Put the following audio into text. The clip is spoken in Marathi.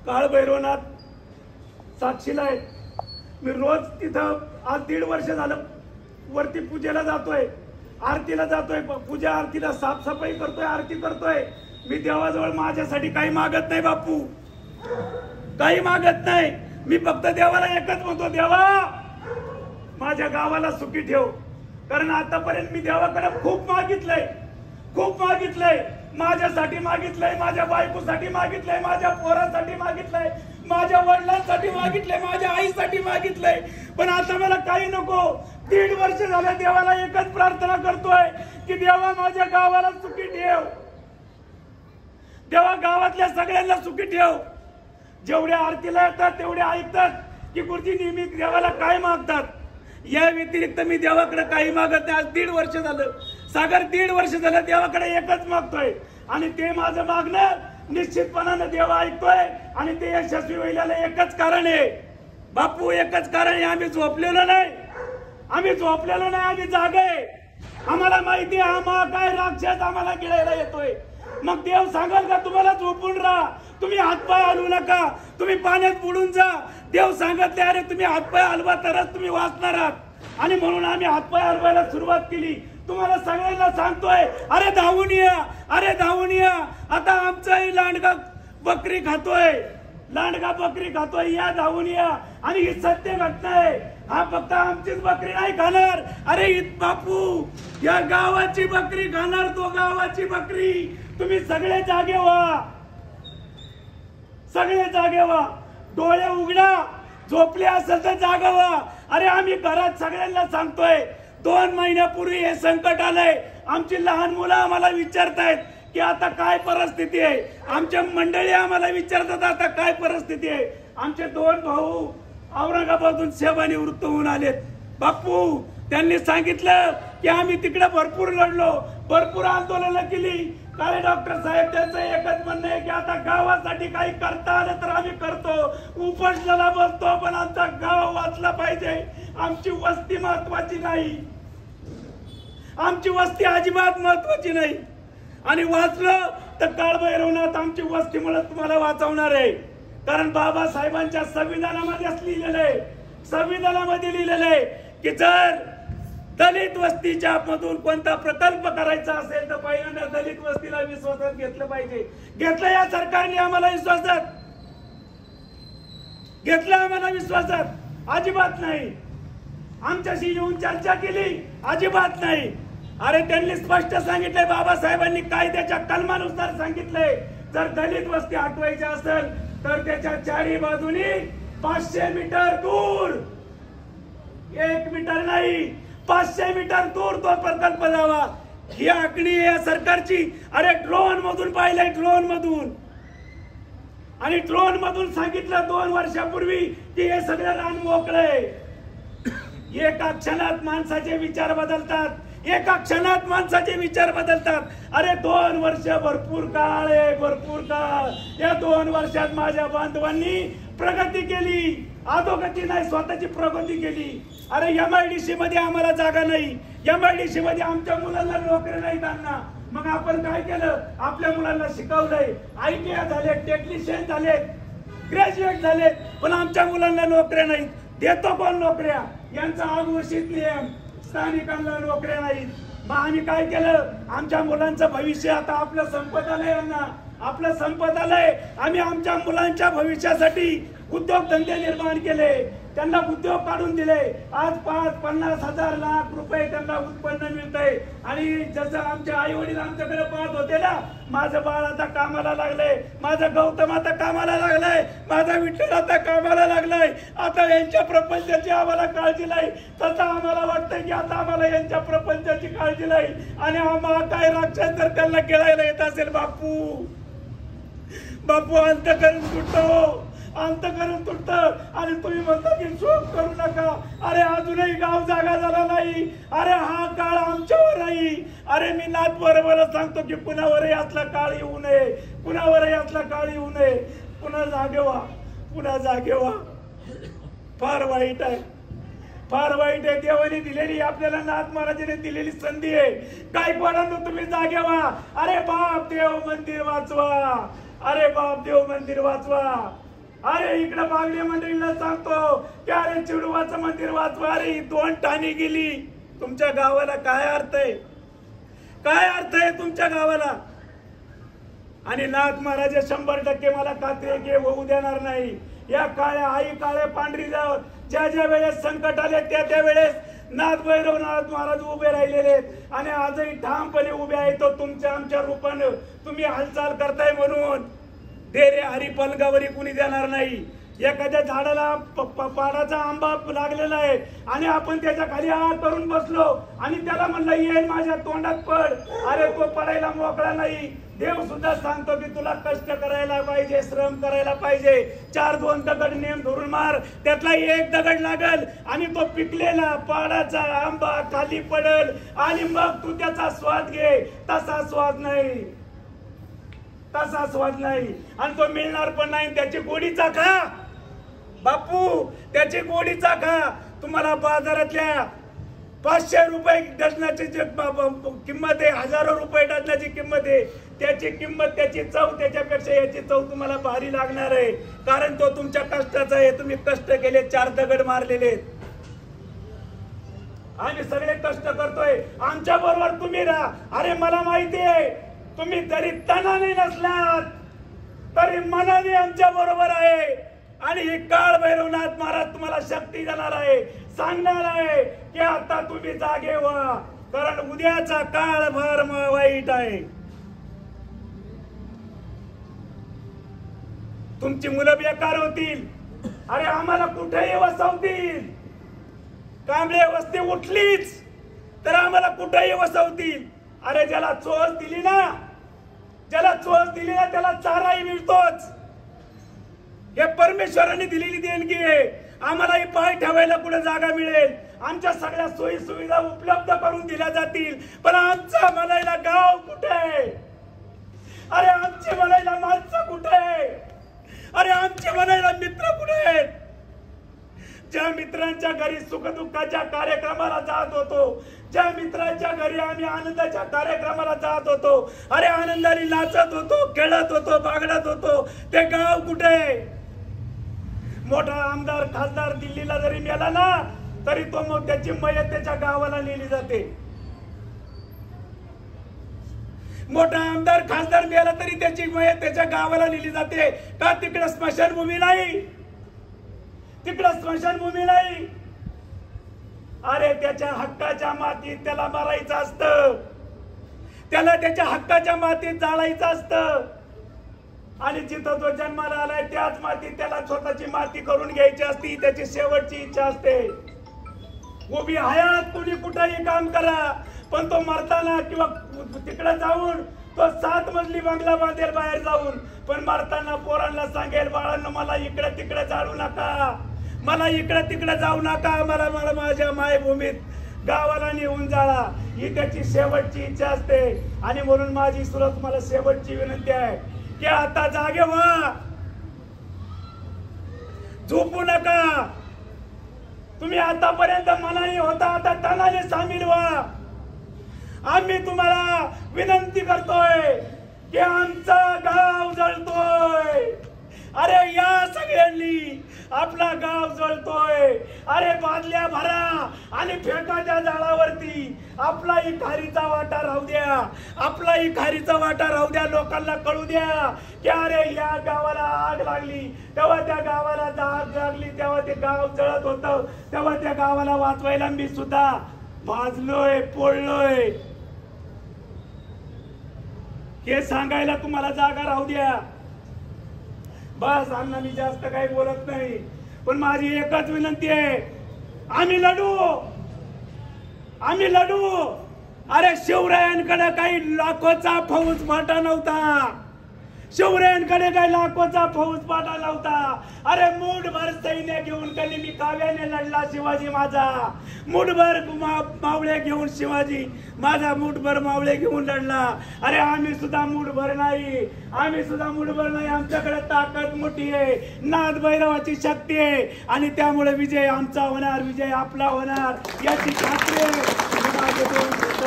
काळभैरवनाथ साक्षीला आहे. मी रोज तिथं आज 1.5 वर्ष झालं वरती पूजेला जातोय, आरतीला जातोय, पूजा आरतीला साफसफाई करतोय, आरती करतोय. मी देवाजवळ माझ्यासाठी काही मागत नाही बापू, काही मागत नाही. मी फक्त देवाला एकच म्हणतो, देवा माझ्या गावाला सुखी ठेव. कारण आतापर्यंत मी देवाकडे खूप मागितलंय, खूप मागितलंय. माझ्यासाठी मागितलंय, माझ्या बायकोसाठी मागितलंय, माझ्या पोरासाठी मागितलंय, माझ्या वडिलांसाठी मागितलंय, माझ्या आईसाठी मागितलंय. पण आता मला काही नको. 1.5 वर्ष झालं देवाला एकच प्रार्थना करतोय की देवा माझ्या गावाला सुखी ठेव, देवा गावातल्या सगळ्यांना सुखी ठेव. जेवढे आरतीला येतात तेवढे ऐकतात की गुरुजी नेहमी देवाला काय मागतात. या व्यतिरिक्त मी देवाकडे काही मागत नाही. आज 1.5 वर्ष झालं सागर, 1.5 वर्ष झालं देवाकडे एकच मागतोय. आणि ते माझं मागणं निश्चितपणानं देवा ऐकतोय आणि ते यशस्वी व्हायला एकच कारण आहे बापू, एकच कारण आहे. आम्ही झोपलेलो नाही, आम्ही झोपलेलो नाही, आम्ही जागे आहे. आम्हाला माहिती आहे हा काय राक्षस आम्हाला गिळायला येतोय. मग देव सांगाल का तुम्हाला झोपून राहा, तुम्ही हातपाय हलवू नका, तुम्ही पाण्यात बुडून जा. देव सांगितले अरे तुम्ही हातपाय हलवा तरच तुम्ही वाचणार आहात. आणि म्हणून आम्ही हातपाय हलवायला सुरुवात केली. तुम्हाला सगळ्यांना सांगतोय अरे धावून या, अरे धावून या. आता आमचाही लांडगा बकरी खातोय, लांडगा बकरी खातोय, या धावून या. आणि ही सत्य घटना आहे. हा फक्त आमचीच बकरी नाही खाणार, अरे बापू या गावाची बकरी खाणार, तो गावाची बकरी. तुम्ही सगळे जागे व्हा, सगळे जागे व्हा. डोळे उघडा, झोपले असेल तर जागा व्हा. अरे आम्ही घरात सगळ्यांना सांगतोय 2 महिन्यापूर्वी हे संकट आलंय. आमची लहान मुलं आम्हाला विचारतायत की आता काय परिस्थिती आहे. आमच्या मंडळी आम्हाला विचारतात आता काय परिस्थिती आहे. आमचे 2 भाऊ औरंगाबादहून सेवानिवृत्त होऊन आलेत बापू. त्यांनी सांगितलं की आम्ही तिकडे भरपूर लढलो, भरपूर आंदोलनं केली. काय डॉक्टर साहेब त्यांचं एकच म्हणणं आहे की आता गावासाठी काही करता आलं तर आम्ही करतो, उपोषणाला बसतो, पण आमचा गाव वाचला पाहिजे. आमची वस्ती महत्वाची नाही, आमची वस्ती अजिबात महत्वाची नाही. आणि वाचलं तर काळभैरवनाथ आमची वस्तीमुळे तुम्हाला वाचवणार आहे. कारण बाबासाहेबांच्या संविधानामध्येच लिहिलेलं आहे, संविधानामध्ये लिहिलेलं आहे की जर दलित वस्तीच्या मधून कोणता प्रकल्प करायचा असेल तर पहिल्यांदा दलित वस्तीला विश्वासात घेतलं पाहिजे. घेतलं या सरकारने आम्हाला विश्वासात, घेतलं आम्हाला विश्वासात, अजिबात नाही. आमच्याशी येऊन चर्चा केली, अजिबात नाही. अरे त्यांनी स्पष्ट सांगितलंय, बाबासाहेबांनी कायद्याच्या कलमानुसार सांगितलंय जर दलित वस्ती हटवायची असेल तर त्याच्या 4ही बाजूनी 500 मीटर दूर, 1 मीटर नाही 500 मीटर दूर तो प्रकल्प जावा. ही आखणी या सरकारची. अरे ड्रोन मधून पाहिलंय, ड्रोन मधून. आणि ड्रोन मधून सांगितलं 2 वर्षापूर्वी की हे सगळं रान मोकळंय. एका क्षणात माणसाचे विचार बदलतात, एका क्षणात माणसाचे विचार बदलतात. अरे 2 वर्ष भरपूर काळ आहे, भरपूर काळ. या 2 वर्षात माझ्या बांधवांनी प्रगती केली, अधोगती नाही, स्वतःची प्रगती केली. अरे MIDC मध्ये आम्हाला जागा नाही, MIDC मध्ये आमच्या मुलांना नोकरी नाही त्यांना. मग आपण काय केलं, आपल्या मुलांना शिकवलंय, ITI झाले, टेक्निशियन झाले, ग्रॅज्युएट झाले, पण आमच्या मुलांना नोकऱ्या नाहीत. देतो कोण नोकऱ्या, यांचा अघोषित नियम, स्थानिकांना नोकऱ्या नाहीत. मग आम्ही काय केलं, आमच्या मुलांचं भविष्य आता आपलं संपत आलंय, यांना आपलं संपत आलंय. आम्ही आमच्या मुलांच्या भविष्यासाठी उद्योगधंदे निर्माण केले, त्यांना उद्योग काढून दिले. आज 50 हजार लाख रुपये त्यांना उत्पन्न मिळतंय. आणि जसं आमचे आई वडील आमच्याकडे पाहत होते ना, माझं बाळ आता कामाला लागलंय, माझं गौतम आता कामाला लागलाय, माझा विठ्ठल आता कामाला लागलाय, आता यांच्या प्रपंचाची आम्हाला काळजी नाही. तसं आम्हाला वाटतं की आता आम्हाला यांच्या प्रपंचाची काळजी नाही. आणि आम्हाला काय राक्षस जर त्यांना गिळायला येत असेल बापू, बापू अंत करून तुटतो, अंत करून तुटत. आणि तुम्ही म्हणता की शोक करू नका. अरे अजूनही गाव जागा झाला नाही. अरे हा काळ आमच्यावर नाही. अरे मी नाथ बरोबर सांगतो की कुणावरही असला काळ येऊ नये, कुणावरही असला काळ येऊ नये. पुन्हा जागे व्हा, पुन्हा जागे व्हा. फार वाईट आहे, फार वाईट आहे. देवाने दिलेली, आपल्याला नाथ महाराजांनी दिलेली संधी आहे. गायकवाडांनो तुम्ही जागे व्हा. अरे बाप देव मंदिर वाचवा, अरे बाप देव मंदिर वाचवा. अरे इकडे बागडे मंडळीला सांगतो की अरे चिडवाचं मंदिर वाचवा, अरे 2 ठाणी गेली. तुमच्या गावाला काय अर्थ आहे? काय अर्थ आहे तुमच्या गावाला? आणि नाथ महाराज 100% मला खात्री आहे की होऊ देणार नाही. या काळ्या आई काळे पांढरी जाव ज्या ज्या वेळेस संकट आले त्या वेळेस नाथ भैरवनाथ महाराज उभे राहिलेले आहेत आणि आजही ठामपणे उभे आहेत. तो तुमच्या आमच्या रूपानं तुम्ही हालचाल करताय म्हणून डेरे हरी पलगावरी कुणी देणार नाही. एखाद्या झाडाला पाडाचा आंबा लागलेला आहे आणि आपण त्याच्या खाली हात करून बसलो आणि त्याला म्हणलं येईल माझ्या तोंडात पड, अरे तो पडायला मोकळा नाही. देव सुद्धा सांगतो की तुला कष्ट करायला पाहिजे, श्रम करायला पाहिजे. 4-2 दगड नेम धरून मार, त्यातला 1 दगड लागल आणि तो पिकलेला पाडाचा आंबा खाली पडल आणि मग तू त्याचा स्वाद घे. तसा स्वाद नाही, तसा स्वाद नाही आणि तो मिळणार पण नाही. त्याची गोडीचा खा बापू, त्याची गोडीचा खा. तुम्हाला बाजारातल्या 500 रुपये डझनाची किंमत आहे, हजारो रुपये डझनाची किंमत आहे. त्याची किंमत, त्याची चव, त्याच्यापेक्षा याची चव तुम्हाला भारी लागणार आहे. कारण तो तुमच्या कष्टाचा आहे. तुम्ही कष्ट केले, 4 दगड मारलेले. आम्ही सगळे कष्ट करतोय, आमच्या बरोबर तुम्ही राहा. अरे मला माहिती आहे तुम्ही जरी तनाने नसलात तरी मनाने आमच्या बरोबर आहे. आणि हे काळ भैरवनाथ महाराज तुम्हाला शक्ती देणार आहे, सांगणार आहे की आता तुम्ही जागे व्हा, कारण उद्याचा काळ फार वाईट आहे. तुमची मुलं बेकार होतील. अरे आम्हाला कुठेही वसवतील. कांबळे वस्ती उठलीच तर आम्हाला कुठेही वसवतील. अरे ज्याला चोच दिली ना, ज्याला चोच दिली ना त्याला चाराही मिळतोच. हे परमेश्वराने दिलेली देणगी आहे. आम्हालाही पाय ठेवायला कुठे जागा मिळेल, आमच्या सगळ्या सोयी सुविधा उपलब्ध करून दिल्या जातील. पण आमचा म्हणायला गाव कुठे आहे? अरे आमची म्हणायला माणसं कुठे आहे? अरे आमचे म्हणायला मित्र कुठे आहेत? ज्या मित्रांच्या घरी सुखदुःखाच्या कार्यक्रमाला जात होतो, ज्या मित्रांच्या घरी आम्ही आनंदाच्या कार्यक्रमाला जात होतो, अरे आनंदाने नाचत होतो, खेळत होतो, बागडत होतो, ते गाव कुठे? मोठा आमदार खासदार दिल्लीला जरी मेला ना तरी तो मग त्याची मयत त्याच्या गावाला नेली जाते. मोठा आमदार खासदार मेला तरी त्याची मयत त्याच्या गावाला नेली जाते. का? तिकडे स्मशानभूमी नाही, तिकडे स्मशानभूमी नाही. अरे त्याच्या हक्काच्या मातीत त्याला मारायचं असतं, त्याला त्याच्या हक्काच्या मातीत जाळायचं असतं. आणि जिथं तो जन्माला आलाय त्याच मातीत त्याला स्वतःची माती करून घ्यायची असती. त्याची शेवटची इच्छा असते. उभी हयात कुणी कुठेही काम करा, पण तो मरताना किंवा तिकडे जाऊन तो 7 मजली बंगला बांधेल बाहेर जाऊन, पण मरताना पोरांना सांगेल बाळांना मला इकडे तिकडे जाळू नका, मला इकडे तिकडे जाऊ नका, मला मला माझ्या मायभूमीत गावाला नेऊन जाळा. ही त्याची शेवटची इच्छा असते. आणि म्हणून माझी सुद्धा तुम्हाला शेवटची विनंती आहे की आता जागे व्हा, झोपू नका. तुम्ही आतापर्यंत मनाने होता, आता तनाने सामील व्हा. आम्ही तुम्हाला विनंती करतोय की आमचा गाव जळतोय. अरे या सगळ्यांनी आपला गाव जळतोय. अरे बादल्या भरा आणि फेका त्या जाळावरती. आपलाही खारीचा वाटा राहू द्या, आपलाही खारीचा वाटा राहू द्या. लोकांना कळू द्या की अरे या गावाला आग लागली, तेव्हा त्या गावाला आग लागली, तेव्हा ते गाव जळत होतं, तेव्हा त्या गावाला वाचवायला मी सुद्धा भाजलोय, पोळलोय. हे सांगायला तुम्हाला जागा राहू द्या. बस अण्णा, मी जास्त काही बोलत नाही, पण माझी एकच विनंती आहे, आम्ही लढू, आम्ही लढू. अरे शिवरायांकडे काही लाखोचा फौज फाटा नव्हता, शिवरायांकडे काही लाखोचा फौज फाटा नव्हता. अरे मुठभर सैन्य घेऊन कधी मी काव्याने लढला शिवाजी माझा, मुठभर मावळे घेऊन शिवाजी माझा मुठभर मावळे घेऊन लढला. अरे आम्ही सुद्धा मुठभर नाही, आम्ही सुद्धा मुठभर नाही. आमच्याकडे ताकद मोठी आहे, नाद भैरवाची शक्ती आहे आणि त्यामुळे विजय आमचा होणार, विजय आपला होणार याची खात्री आहे.